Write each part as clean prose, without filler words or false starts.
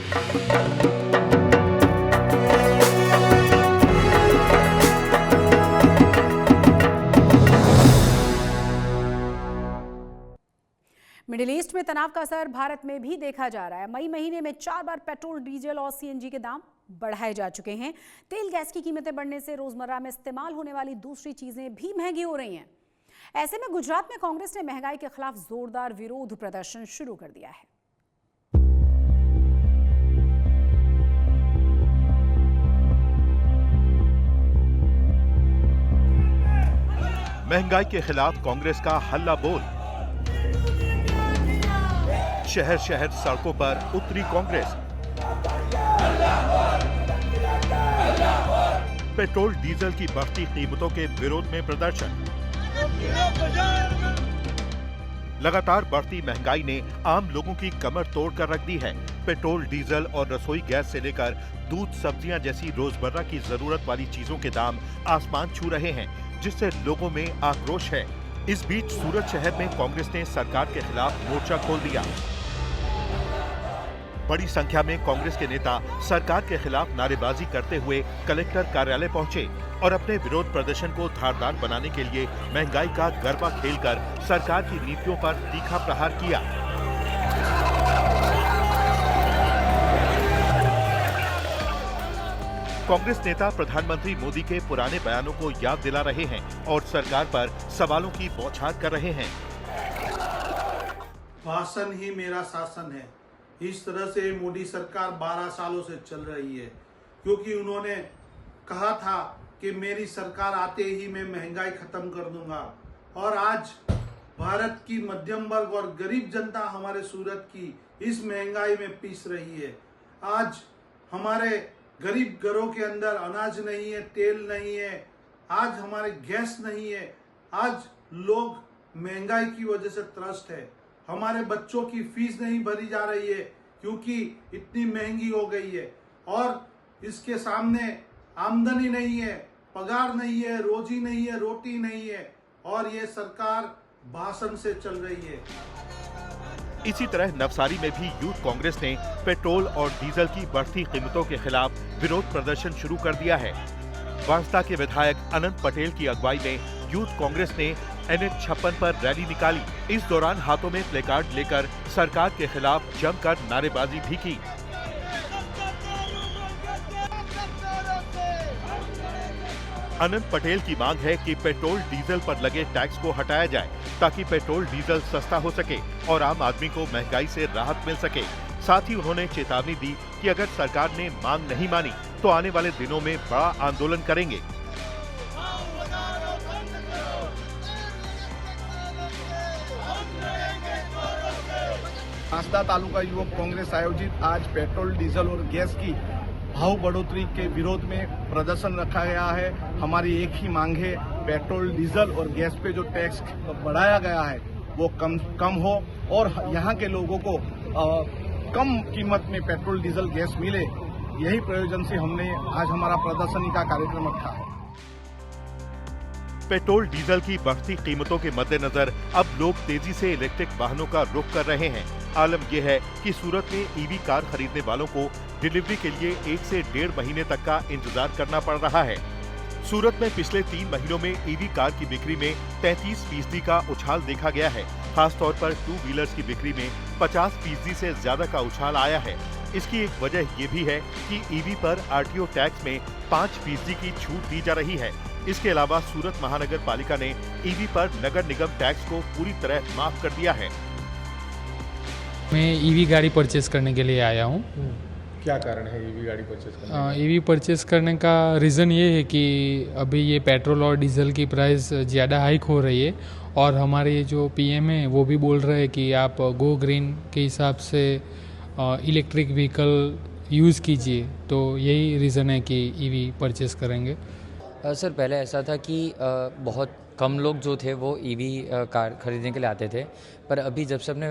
Middle east में तनाव का असर भारत में भी देखा जा रहा है। मई महीने में 4 बार पेट्रोल, डीजल और सीएनजी के दाम बढ़ाए जा चुके हैं। तेल गैस की कीमतें बढ़ने से रोजमर्रा में इस्तेमाल होने वाली दूसरी चीजें भी महंगी हो रही हैं। ऐसे में गुजरात में कांग्रेस ने महंगाई के खिलाफ जोरदार विरोध प्रदर्शन शुरू कर दिया है। महंगाई के खिलाफ कांग्रेस का हल्ला बोल। शहर शहर सड़कों पर उतरी कांग्रेस। पेट्रोल डीजल की बढ़ती कीमतों के विरोध में प्रदर्शन। लगातार बढ़ती महंगाई ने आम लोगों की कमर तोड़ कर रख दी है। पेट्रोल, डीजल और रसोई गैस से लेकर दूध, सब्जियां जैसी रोजमर्रा की जरूरत वाली चीजों के दाम आसमान छू रहे हैं, जिससे लोगों में आक्रोश है। इस बीच सूरत शहर में कांग्रेस ने सरकार के खिलाफ मोर्चा खोल दिया। बड़ी संख्या में कांग्रेस के नेता सरकार के खिलाफ नारेबाजी करते हुए कलेक्टर कार्यालय पहुंचे और अपने विरोध प्रदर्शन को धारदार बनाने के लिए महंगाई का गरबा खेलकर सरकार की नीतियों पर तीखा प्रहार किया। कांग्रेस नेता प्रधानमंत्री मोदी के पुराने बयानों को याद दिला रहे हैं और सरकार पर सवालों की बौछार कर रहे हैं। भाषण ही मेरा शासन है, इस तरह से मोदी सरकार 12 सालों से चल रही है, क्योंकि उन्होंने कहा था कि मेरी सरकार आते ही मैं महंगाई खत्म कर दूंगा। और आज भारत की मध्यम वर्ग और गरीब जनता हमारे सूरत की इस महंगाई में पीस रही है। आज हमारे गरीब घरों के अंदर अनाज नहीं है, तेल नहीं है, आज हमारे गैस नहीं है। आज लोग महंगाई की वजह से त्रस्त है। हमारे बच्चों की फीस नहीं भरी जा रही है क्योंकि इतनी महंगी हो गई है, और इसके सामने आमदनी नहीं है, पगार नहीं है, रोजी नहीं है, रोटी नहीं है, और ये सरकार भाषण से चल रही है। इसी तरह नवसारी में भी यूथ कांग्रेस ने पेट्रोल और डीजल की बढ़ती कीमतों के खिलाफ विरोध प्रदर्शन शुरू कर दिया है। वांसदा के विधायक अनंत पटेल की अगुवाई में यूथ कांग्रेस ने NH-56 पर रैली निकाली। इस दौरान हाथों में प्लेकार्ड लेकर सरकार के खिलाफ जमकर नारेबाजी भी की। अनंत पटेल की मांग है कि पेट्रोल डीजल पर लगे टैक्स को हटाया जाए ताकि पेट्रोल डीजल सस्ता हो सके और आम आदमी को महंगाई से राहत मिल सके। साथ ही उन्होंने चेतावनी दी कि अगर सरकार ने मांग नहीं मानी तो आने वाले दिनों में बड़ा आंदोलन करेंगे। वांसदा तालुका युवक कांग्रेस आयोजित आज पेट्रोल, डीजल और गैस की भाव बढ़ोतरी के विरोध में प्रदर्शन रखा गया है। हमारी एक ही मांग है, पेट्रोल, डीजल और गैस पे जो टैक्स बढ़ाया गया है वो कम हो और यहाँ के लोगों को कम कीमत में पेट्रोल, डीजल, गैस मिले। यही प्रयोजन से हमने आज हमारा प्रदर्शनी का कार्यक्रम रखा है। पेट्रोल, डीजल की बढ़ती कीमतों के मद्देनजर अब लोग तेजी से इलेक्ट्रिक वाहनों का रुख कर रहे हैं। आलम यह है कि सूरत में ईवी कार खरीदने वालों को डिलीवरी के लिए 1 से 1.5 महीने तक का इंतजार करना पड़ रहा है। सूरत में पिछले 3 महीनों में ईवी कार की बिक्री में 33% का उछाल देखा गया है। खासतौर पर 2 व्हीलर्स की बिक्री में 50% से ज्यादा का उछाल आया है। इसकी एक वजह ये भी है कि ईवी पर RTO टैक्स में 5% की छूट दी जा रही है। इसके अलावा सूरत महानगर पालिका ने ईवी पर नगर निगम टैक्स को पूरी तरह माफ कर दिया है। मैं ईवी गाड़ी परचेस करने के लिए आया हूँ। क्या कारण है ईवी गाड़ी परचेस करने का? ईवी परचेस करने का रीज़न ये है कि अभी ये पेट्रोल और डीजल की प्राइस ज़्यादा हाइक हो रही है और हमारे जो PM है वो भी बोल रहे हैं कि आप गो ग्रीन के हिसाब से इलेक्ट्रिक व्हीकल यूज़ कीजिए। तो यही रीज़न है कि ईवी परचेस करेंगे। सर पहले ऐसा था कि बहुत कम लोग जो थे वो ईवी कार खरीदने के लिए आते थे। पर अभी जब से अपने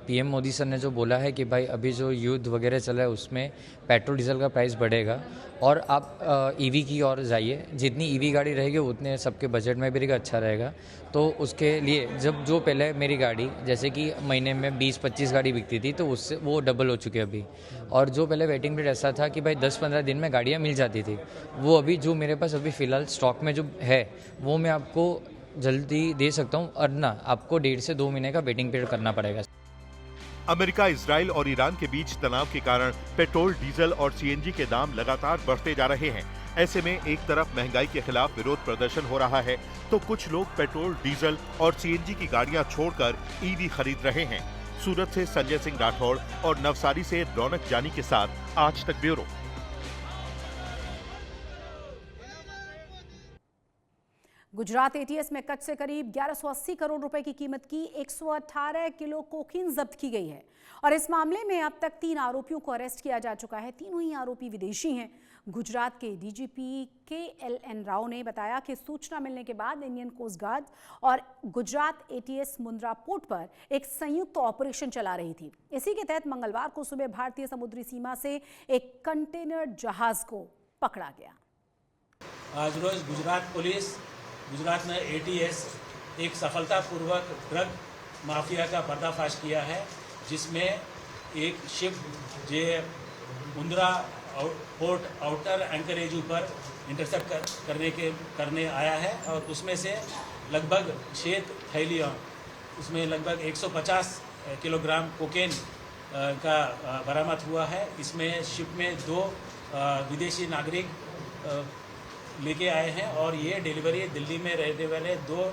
पीएम मोदी सर ने जो बोला है कि भाई अभी जो युद्ध वगैरह चल रहा है उसमें पेट्रोल डीजल का प्राइस बढ़ेगा और आप ईवी की ओर जाइए, जितनी ईवी गाड़ी रहेगी उतने सबके बजट में भी रहेगा, अच्छा रहेगा। तो उसके लिए जब जो पहले मेरी गाड़ी जैसे कि महीने में 20-25 गाड़ी बिकती थी तो उससे वो डबल हो चुकी है अभी। और जो पहले वेटिंग पीरियड ऐसा था कि भाई 10-15 दिन में गाड़ियाँ मिल जाती थी, वो अभी जो मेरे पास अभी फ़िलहाल स्टॉक में जो है वो मैं आपको जल्दी दे सकता हूँ, और ना आपको 1.5 से 2 महीने का वेटिंग पीरियड करना पड़ेगा। अमेरिका, इजराइल और ईरान के बीच तनाव के कारण पेट्रोल, डीजल और सीएनजी के दाम लगातार बढ़ते जा रहे हैं। ऐसे में एक तरफ महंगाई के खिलाफ विरोध प्रदर्शन हो रहा है तो कुछ लोग पेट्रोल, डीजल और सीएनजी की गाड़ियां छोड़कर ईवी खरीद रहे हैं। सूरत से संजय सिंह राठौड़ और नवसारी से रौनक जानी के साथ आज तक ब्यूरो। गुजरात एटीएस में कच्छ से करीब 1180 करोड़ रुपए की कीमत की 118 किलो कोकीन जब्त की गई है और इस मामले में अब तक 3 आरोपियों को अरेस्ट किया जा चुका है। तीनों ही आरोपी विदेशी हैं। गुजरात के डीजीपी KLN राव ने बताया कि सूचना मिलने के बाद इंडियन कोस्ट गार्ड और गुजरात एटीएस मुंद्रा पोर्ट पर एक संयुक्त ऑपरेशन चला रही थी। इसी के तहत मंगलवार को सुबह भारतीय समुद्री सीमा से एक कंटेनर जहाज को पकड़ा गया। आज रोज गुजरात पुलिस, गुजरात में एटीएस एक सफलतापूर्वक ड्रग माफिया का पर्दाफाश किया है, जिसमें एक शिप जो मुंद्रा पोर्ट आउटर एंकरेज पर इंटरसेप्ट करने आया है और उसमें से लगभग 6 थैलियाँ, उसमें लगभग 150 किलोग्राम कोकेन का बरामद हुआ है। इसमें शिप में 2 विदेशी नागरिक लेके आए हैं और ये डिलीवरी दिल्ली में रहने वाले 2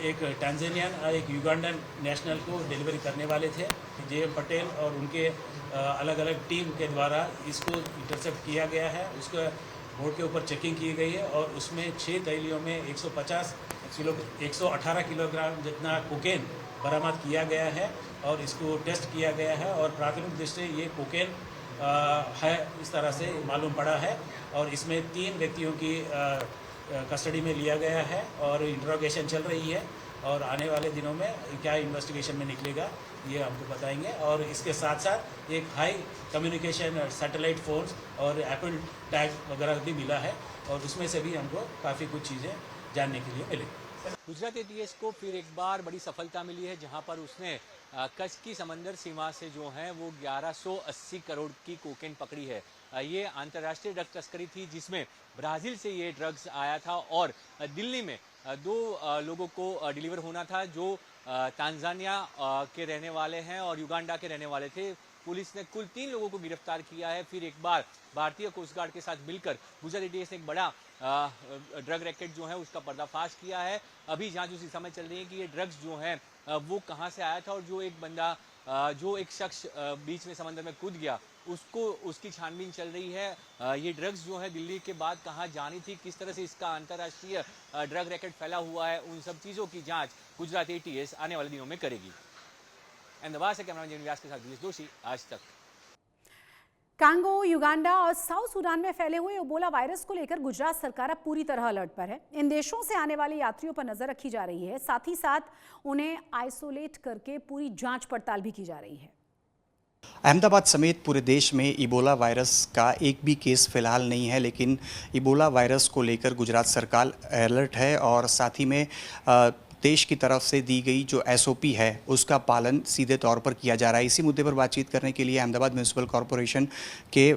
एक टांजानियन और एक युगांडन नेशनल को डिलीवरी करने वाले थे। JM पटेल और उनके अलग अलग टीम के द्वारा इसको इंटरसेप्ट किया गया है। उसको बोर्ड के ऊपर चेकिंग की गई है और उसमें 6 थैलियों में 118 किलोग्राम जितना कोकेन बरामद किया गया है और इसको टेस्ट किया गया है और प्राथमिक दृष्टि से ये कोकेन है इस तरह से मालूम पड़ा है और इसमें 3 व्यक्तियों की कस्टडी में लिया गया है और इंट्रोगेशन चल रही है और आने वाले दिनों में क्या इन्वेस्टिगेशन में निकलेगा ये हमको बताएंगे। और इसके साथ साथ एक हाई कम्युनिकेशन सैटेलाइट फोन्स और एप्पल टैग वगैरह भी मिला है और उसमें से भी हमको काफ़ी कुछ चीज़ें जानने के लिए मिलेगी। गुजरात एटीएस को फिर एक बार बड़ी सफलता मिली है, जहां पर उसने कच्छ की समंदर सीमा से जो है वो 1180 करोड़ की कोकेन पकड़ी है। ये अंतर्राष्ट्रीय ड्रग तस्करी थी जिसमें ब्राज़ील से ये ड्रग्स आया था और दिल्ली में 2 लोगों को डिलीवर होना था जो तांजानिया के रहने वाले हैं और युगांडा के रहने वाले थे। पुलिस ने कुल 3 लोगों को गिरफ्तार किया है। फिर एक बार भारतीय कोस्ट गार्ड के साथ मिलकर गुजरात एटीएस ने एक बड़ा ड्रग रैकेट जो है उसका पर्दाफाश किया है। अभी जांच उसी समय चल रही है कि ये ड्रग्स जो है वो कहां से आया था और जो एक शख्स बीच में समंदर में कूद गया उसकी छानबीन चल रही है। ये ड्रग्स जो है दिल्ली के बाद कहां जानी थी, किस तरह से इसका अंतर्राष्ट्रीय ड्रग रैकेट फैला हुआ है, उन सब चीज़ों की जांच गुजरात एटीएस आने वाले दिनों में करेगी। अहमदाबाद से कैमरामैन जेन व्यास के साथ दिनेश दोषी, आज तक। कांगो, युगांडा और साउथ सूडान में फैले हुए इबोला वायरस को लेकर गुजरात सरकार अब पूरी तरह अलर्ट पर है। इन देशों से आने वाले यात्रियों पर नजर रखी जा रही है, साथ ही साथ उन्हें आइसोलेट करके पूरी जांच पड़ताल भी की जा रही है। अहमदाबाद समेत पूरे देश में इबोला वायरस का एक भी केस फिलहाल नहीं है, लेकिन इबोला वायरस को लेकर गुजरात सरकार अलर्ट है और साथ ही में देश की तरफ से दी गई जो SOP है उसका पालन सीधे तौर पर किया जा रहा है। इसी मुद्दे पर बातचीत करने के लिए अहमदाबाद म्यूनिसिपल कॉरपोरेशन के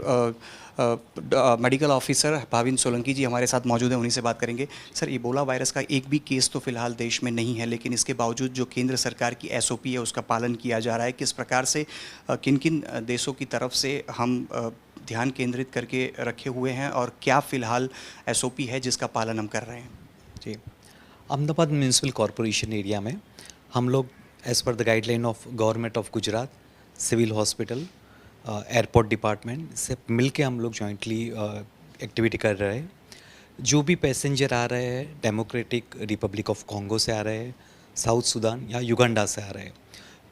मेडिकल ऑफिसर भाविन सोलंकी जी हमारे साथ मौजूद हैं, उन्हीं से बात करेंगे। सर, इबोला वायरस का एक भी केस तो फिलहाल देश में नहीं है, लेकिन इसके बावजूद जो केंद्र सरकार की SOP है उसका पालन किया जा रहा है। किस प्रकार से किन किन देशों की तरफ से हम ध्यान केंद्रित करके रखे हुए हैं और क्या फ़िलहाल SOP है जिसका पालन हम कर रहे हैं? जी, अहमदाबाद म्यूनिसिपल कॉरपोरेशन एरिया में हम लोग as per the guideline of government of Gujarat, civil hospital, airport department से मिलके हम लोग जॉइंटली एक्टिविटी कर रहे हैं। जो भी पैसेंजर आ रहे हैं डेमोक्रेटिक रिपब्लिक ऑफ कॉन्गो से आ रहे हैं, साउथ सूडान या युगांडा से आ रहे हैं,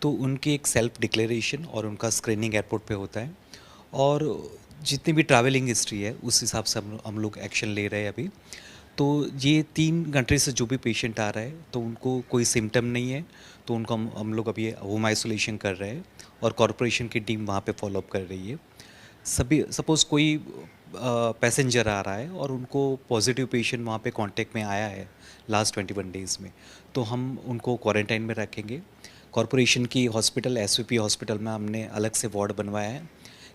तो उनकी एक सेल्फ डिक्लेरेशन और उनका स्क्रीनिंग एयरपोर्ट पे होता है और जितनी भी ट्रैवलिंग हिस्ट्री है उस हिसाब से हम लोग एक्शन ले रहे हैं अभी। तो ये 3 कंट्री से जो भी पेशेंट आ रहा है तो उनको कोई सिम्टम नहीं है, तो उनको हम लोग अभी होम आइसोलेशन कर रहे हैं और कॉरपोरेशन की टीम वहाँ पे फॉलोअप कर रही है। सभी सपोज़ कोई पैसेंजर आ रहा है और उनको पॉजिटिव पेशेंट वहाँ पे कांटेक्ट में आया है लास्ट 21 डेज़ में, तो हम उनको क्वारंटाइन में रखेंगे। कॉरपोरेशन की हॉस्पिटल एसवीपी हॉस्पिटल में हमने अलग से वार्ड बनवाया है,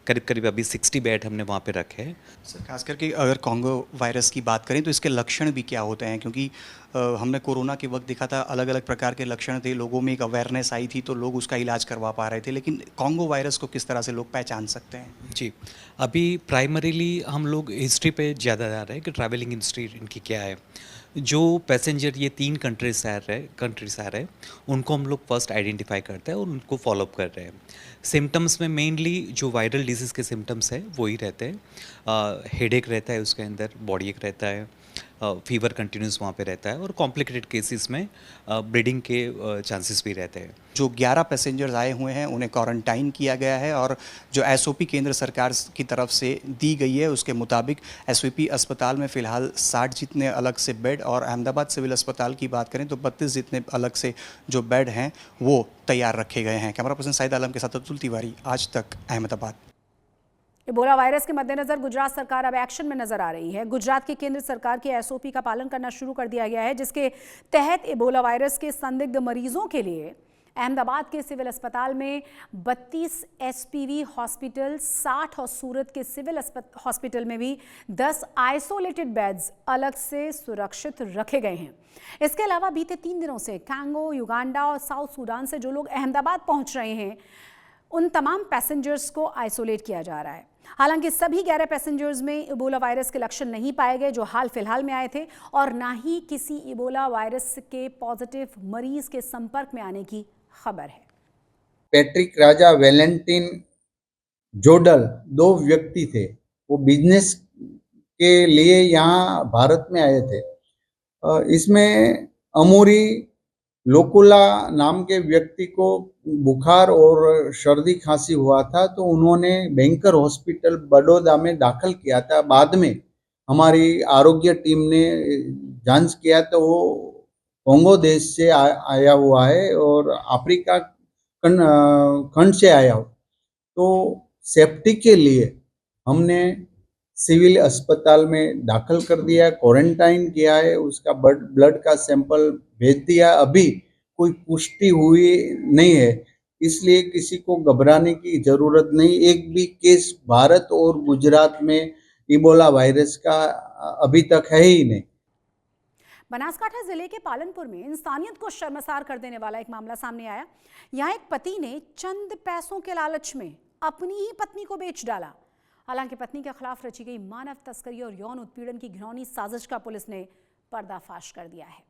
करीब करीब अभी 60 बेड हमने वहाँ पे रखे हैं। सर खास करके अगर कॉन्गो वायरस की बात करें तो इसके लक्षण भी क्या होते हैं, क्योंकि हमने कोरोना के वक्त देखा था अलग अलग प्रकार के लक्षण थे, लोगों में एक अवेयरनेस आई थी तो लोग उसका इलाज करवा पा रहे थे, लेकिन कॉन्गो वायरस को किस तरह से लोग पहचान सकते हैं? जी, अभी प्राइमरीली हम लोग हिस्ट्री पे ज़्यादा जा रहे हैं कि ट्रैवलिंग हिस्ट्री इनकी क्या है। जो पैसेंजर ये 3 कंट्रीज से आ रहे हैं उनको हम लोग फर्स्ट आइडेंटिफाई करते हैं और उनको फॉलोअप कर रहे हैं। सिम्टम्स में मेनली जो वायरल डिजीज़ के सिम्टम्स है वही रहते हैं। हेडेक रहता है, उसके अंदर बॉडी एक रहता है, फीवर कंटिन्यूस वहाँ पे रहता है और कॉम्प्लिकेटेड केसेस में ब्लीडिंग के चांसेस भी रहते हैं। जो 11 पैसेंजर्स आए हुए हैं उन्हें क्वारंटाइन किया गया है और जो एसओपी केंद्र सरकार की तरफ से दी गई है उसके मुताबिक एसवीपी अस्पताल में फ़िलहाल 60 जितने अलग से बेड और अहमदाबाद सिविल अस्पताल की बात करें तो 32 जितने अलग से जो बेड हैं वो तैयार रखे गए हैं। कैमरा पर्सन साइद आलम के साथ अब्दुल तिवारी, आज तक, अहमदाबाद। इबोला वायरस के मद्देनजर गुजरात सरकार अब एक्शन में नजर आ रही है। गुजरात की केंद्र सरकार के एसओपी का पालन करना शुरू कर दिया गया है, जिसके तहत इबोला वायरस के संदिग्ध मरीजों के लिए अहमदाबाद के सिविल अस्पताल में 32 एसपीवी हॉस्पिटल, 60 और सूरत के सिविल हॉस्पिटल में भी 10 आइसोलेटेड बेड्स अलग से सुरक्षित रखे गए हैं। इसके अलावा बीते 3 दिनों से कांगो, युगांडा और साउथ सूडान से जो लोग अहमदाबाद पहुंच रहे हैं उन तमाम पैसेंजर्स को आइसोलेट किया जा रहा है। हालांकि सभी 11 पैसेंजर्स में इबोला वायरस के लक्षण नहीं पाए गए जो हाल फिलहाल में आए थे, और ना ही किसी इबोला वायरस के पॉजिटिव मरीज के संपर्क में आने की खबर है। पैट्रिक राजा, वेलेंटिन जोडल 2 व्यक्ति थे, वो बिजनेस के लिए यहाँ भारत में आए थे। इसमें अमूरी लोकुला नाम के व्यक्ति को बुखार और सर्दी खांसी हुआ था, तो उन्होंने बैंकर हॉस्पिटल बड़ौदा में दाखिल किया था। बाद में हमारी आरोग्य टीम ने जांच किया तो वो कोंगो देश से आया हुआ है और अफ्रीका खंड से आया हो। तो सेफ्टी के लिए हमने सिविल अस्पताल में दाखिल कर दिया, क्वारंटाइन किया है, उसका ब्लड का सैंपल भेज दिया। अभी कोई पुष्टि हुई नहीं है, इसलिए किसी को घबराने की जरूरत नहीं। एक भी केस भारत और गुजरात में इबोला वायरस का अभी तक है ही नहीं। बनासकांठा जिले के पालनपुर में इंसानियत को शर्मसार कर देने वाला एक मामला सामने आया। यहाँ एक पति ने चंद पैसों के लालच में अपनी ही पत्नी को बेच डाला। हालांकि पत्नी के खिलाफ रची गई मानव तस्करी और यौन उत्पीड़न की घिनौनी साजिश का पुलिस ने पर्दाफाश कर दिया है।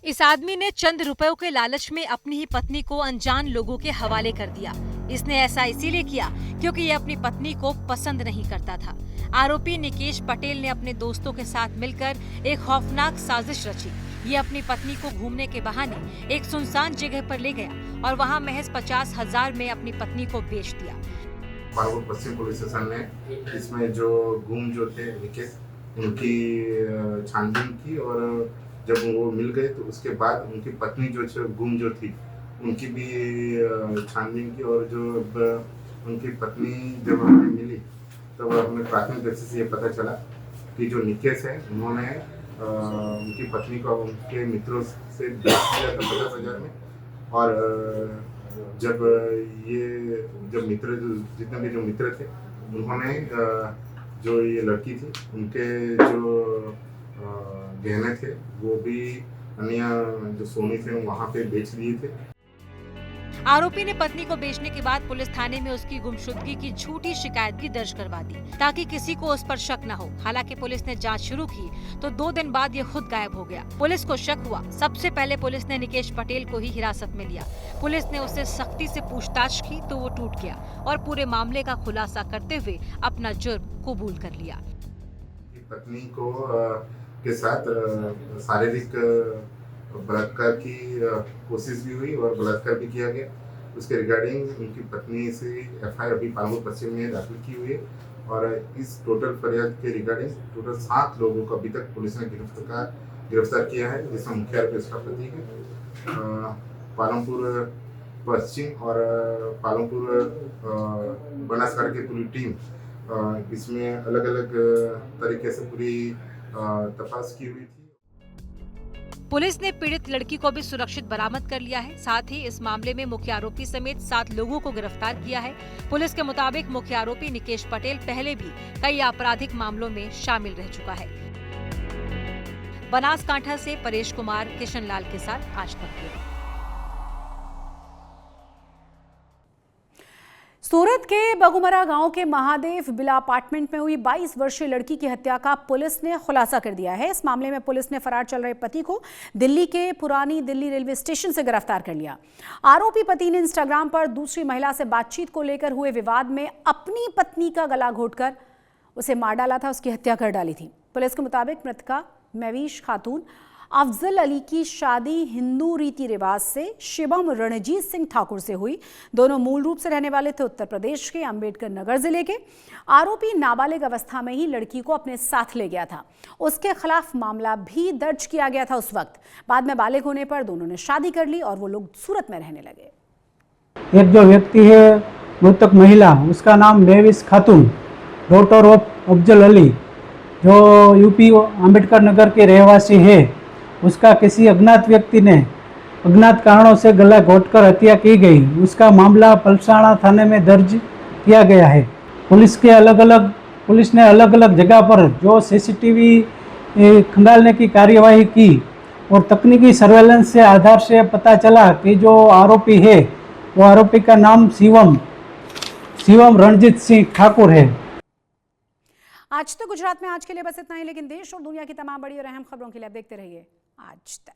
इस आदमी ने चंद रुपयों के लालच में अपनी ही पत्नी को अनजान लोगों के हवाले कर दिया। इसने ऐसा इसीलिए किया क्योंकि ये अपनी पत्नी को पसंद नहीं करता था। आरोपी निकेश पटेल ने अपने दोस्तों के साथ मिलकर एक खौफनाक साजिश रची। ये अपनी पत्नी को घूमने के बहाने एक सुनसान जगह पर ले गया और वहां महज 50,000 में अपनी पत्नी को बेच दिया। पालनपुर पश्चिम पुलिस स्टेशन ने इसमें जो गुम जो थे निकेश, उनकी छानबीन की और जब वो मिल गए तो उसके बाद उनकी पत्नी जो गुम जो थी उनकी भी छानबीन की, और जो उनकी पत्नी जब हमें मिली तब हमें प्राथमिक दृष्टि से ये पता चला कि जो निकेश है उन्होंने उनकी पत्नी को उनके मित्रों से बेच दिया था 50,000 में। और जब मित्र जितने भी जो मित्र थे उन्होंने जो ये लड़की थी उनके जो गहने थे वो भी अन्य जो सोने थे वहाँ पे बेच दिए थे। आरोपी ने पत्नी को बेचने के बाद पुलिस थाने में उसकी गुमशुदगी की झूठी शिकायत भी दर्ज करवा दी ताकि किसी को उस पर शक न हो। हालांकि पुलिस ने जांच शुरू की तो 2 दिन बाद ये खुद गायब हो गया। पुलिस को शक हुआ। सबसे पहले पुलिस ने निकेश पटेल को ही हिरासत में लिया। पुलिस ने उससे सख्ती से पूछताछ की तो वो टूट गया और पूरे मामले का खुलासा करते हुए अपना जुर्म कबूल कर लिया। पत्नी को के साथ शारीरिक बलात्कार की कोशिश भी हुई और बलात्कार भी किया गया, उसके रिगार्डिंग उनकी पत्नी से एफआईआर अभी पालमपुर पश्चिम में दाखिल की हुई है और इस टोटल फरियाद के रिगार्डिंग टोटल 7 लोगों को अभी तक पुलिस ने गिरफ्तार किया है, जिसमें मुख्य आरोपी उसका पति है। पालमपुर पश्चिम और पालमपुर बनासकांठा की पूरी टीम इसमें अलग अलग तरीके से पूरी तपास की हुई थी। पुलिस ने पीड़ित लड़की को भी सुरक्षित बरामद कर लिया है। साथ ही इस मामले में मुख्य आरोपी समेत 7 लोगों को गिरफ्तार किया है। पुलिस के मुताबिक मुख्य आरोपी निकेश पटेल पहले भी कई आपराधिक मामलों में शामिल रह चुका है। बनासकांठा से परेश कुमार, किशन लाल के साथ आज तक ब्यूरो। सूरत के बगुमरा गांव के महादेव बिला अपार्टमेंट में हुई 22 वर्षीय लड़की की हत्या का पुलिस ने खुलासा कर दिया है। इस मामले में पुलिस ने फरार चल रहे पति को दिल्ली के पुरानी दिल्ली रेलवे स्टेशन से गिरफ्तार कर लिया। आरोपी पति ने इंस्टाग्राम पर दूसरी महिला से बातचीत को लेकर हुए विवाद में अपनी पत्नी का गला घोंटकर उसे मार डाला था, उसकी हत्या कर डाली थी। पुलिस के मुताबिक मृतका महवीश खातून अफजल अली की शादी हिंदू रीति रिवाज से शिवम रणजीत सिंह ठाकुर से हुई। दोनों मूल रूप से रहने वाले थे उत्तर प्रदेश के अंबेडकर नगर जिले के। आरोपी नाबालिग अवस्था में ही लड़की को अपने साथ ले गया था। उसके खिलाफ मामला भी दर्ज किया गया था उस वक्त। बाद में बालिग होने पर दोनों ने शादी कर ली और वो लोग सूरत में रहने लगे। एक जो व्यक्ति है मृतक महिला, उसका नाम महवीश खातून, डॉटर ऑफ अफजल अली, जो यूपी अंबेडकर नगर के रहवासी है, उसका किसी अज्ञात व्यक्ति ने अज्ञात कारणों से गला घोंटकर हत्या की गई। उसका मामला पलसाना थाने में दर्ज किया गया है। पुलिस ने अलग अलग जगह पर जो सीसीटीवी खंगालने की कार्यवाही की और तकनीकी सर्वेलेंस से आधार से पता चला कि जो आरोपी है वो आरोपी का नाम शिवम रणजीत सिंह ठाकुर है। आज तो गुजरात में आज के लिए बस इतना ही, लेकिन देश और दुनिया की तमाम बड़ी और अहम खबरों के लिए आप देखते रहिए आज तक।